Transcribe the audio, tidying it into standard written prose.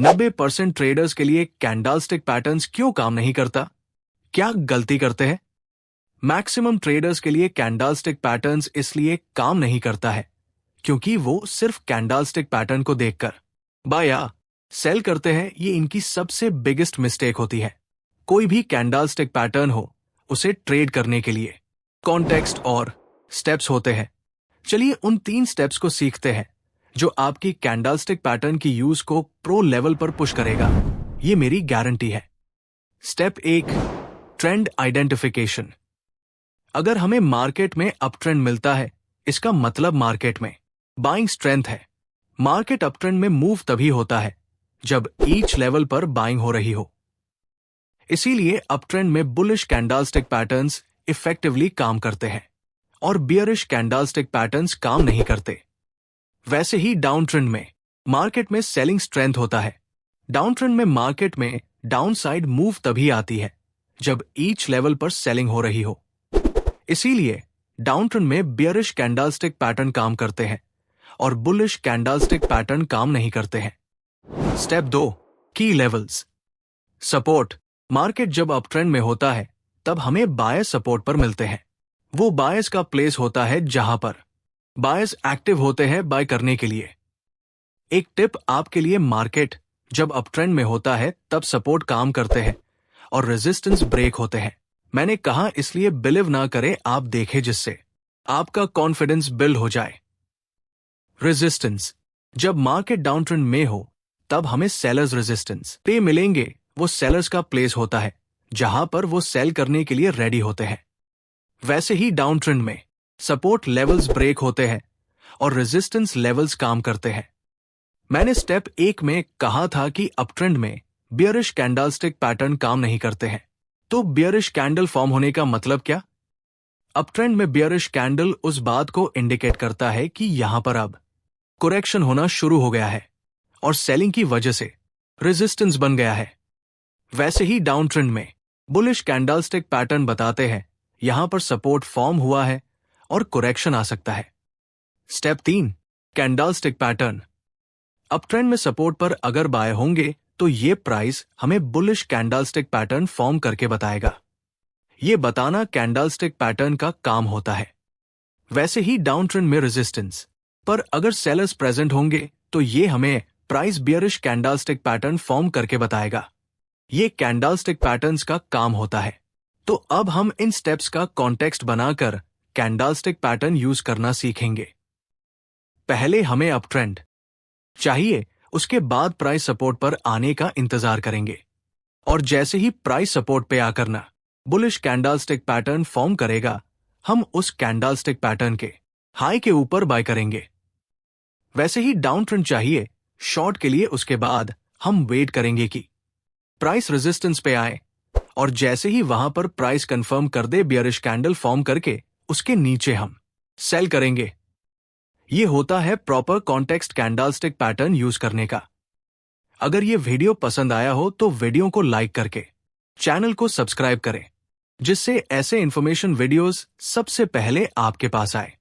90% traders के लिए candlestick patterns क्यों काम नहीं करता? क्या गलती करते हैं? मैक्सिमम ट्रेडर्स के लिए कैंडलस्टिक पैटर्न्स इसलिए काम नहीं करता है क्योंकि वो सिर्फ कैंडलस्टिक पैटर्न को देखकर बाय या सेल करते हैं। ये इनकी सबसे बिगेस्ट मिस्टेक होती है। कोई भी कैंडलस्टिक पैटर्न हो, उसे ट्रेड करने के लिए कॉन्टेक्स्ट और स्टेप्स होते हैं। चलिए उन 3 स्टेप्स को सीखते हैं जो आपकी कैंडलस्टिक पैटर्न की यूज को प्रो लेवल पर पुश करेगा। ये मेरी गारंटी है। Step 1, trend identification. अगर हमें मार्केट में अप ट्रेंड मिलता है, इसका मतलब मार्केट में बाइंग स्ट्रेंथ है। मार्केट अप ट्रेंड में मूव तभी होता है जब ईच लेवल पर बाइंग हो रही हो। इसीलिए अप ट्रेंड में बुलिश कैंडलस्टिक पैटर्न्स इफेक्टिवली काम करते हैं और बियरिश कैंडलस्टिक पैटर्न्स काम नहीं करते। वैसे ही डाउन ट्रेंड में मार्केट में सेलिंग स्ट्रेंथ होता है। डाउन ट्रेंड में मार्केट में डाउन साइड मूव तभी आती है जब ईच लेवल पर सेलिंग हो रही हो। इसीलिए डाउन ट्रेंड में बियरिश कैंडलस्टिक पैटर्न काम करते हैं और बुलिश कैंडलस्टिक पैटर्न काम नहीं करते हैं। स्टेप 2, की लेवल्स। सपोर्ट। मार्केट जब अप ट्रेंड में होता है तब हमें बायस सपोर्ट पर मिलते हैं। वो बायस का प्लेस होता है जहां पर बायस एक्टिव होते हैं बाय करने के लिए। एक टिप आपके लिए, मार्केट जब अप ट्रेंड में होता है तब सपोर्ट काम करते हैं और रेजिस्टेंस ब्रेक होते हैं। मैंने कहा इसलिए बिलीव ना करें, आप देखें जिससे आपका कॉन्फिडेंस बिल्ड हो जाए। रेजिस्टेंस। जब मार्केट डाउन ट्रेंड में हो तब हमें सेलर्स रेजिस्टेंस पे मिलेंगे। वो सेलर्स का प्लेस होता है जहां पर वो सेल करने के लिए रेडी होते हैं। वैसे ही डाउन ट्रेंड में सपोर्ट लेवल्स ब्रेक होते हैं और रेजिस्टेंस लेवल्स काम करते हैं। मैंने स्टेप 1 में कहा था कि अप ट्रेंड में बियरिश कैंडलस्टिक पैटर्न काम नहीं करते हैं। तो बियरिश कैंडल फॉर्म होने का मतलब क्या? अप ट्रेंड में बियरिश कैंडल उस बात को इंडिकेट करता है कि यहां पर अब करेक्शन होना शुरू हो गया है और सेलिंग की वजह से रेजिस्टेंस बन गया है। वैसे ही डाउन ट्रेंड में बुलिश कैंडलस्टिक पैटर्न बताते हैं यहां पर सपोर्ट फॉर्म हुआ है और करेक्शन आ सकता है। Step 3, candlestick pattern. Up trend में सपोर्ट पर अगर बाय होंगे तो ये प्राइस हमें बुलिश कैंडलस्टिक पैटर्न फॉर्म करके बताएगा। ये बताना कैंडलस्टिक पैटर्न का काम होता है। वैसे ही डाउन ट्रेंड में रेजिस्टेंस पर अगर सेलर्स प्रेजेंट होंगे तो ये हमें price bearish candlestick pattern form करके बताएगा। ये कैंडलस्टिक पैटर्न्स का काम होता है। तो अब हम इन स्टेप्स का कॉन्टेक्स्ट बनाकर कैंडलस्टिक पैटर्न यूज करना सीखेंगे। पहले हमें अप ट्रेंड चाहिए, उसके बाद प्राइस सपोर्ट पर आने का इंतजार करेंगे और जैसे ही प्राइस सपोर्ट पे आकर ना बुलिश कैंडलस्टिक पैटर्न फॉर्म करेगा, हम उस कैंडलस्टिक पैटर्न के हाई के ऊपर बाय करेंगे। वैसे ही डाउन ट्रेंड चाहिए शॉर्ट के लिए, उसके बाद हम वेट करेंगे कि प्राइस रेजिस्टेंस पे आए और जैसे ही वहां पर प्राइस कंफर्म कर दे बियरिश कैंडल फॉर्म करके, उसके नीचे हम सेल करेंगे। ये होता है proper context candlestick pattern use करने का। अगर ये वीडियो पसंद आया हो तो वीडियो को लाइक करके चैनल को सब्सक्राइब करें, जिससे ऐसे इंफॉर्मेशन वीडियोस सबसे पहले आपके पास आए।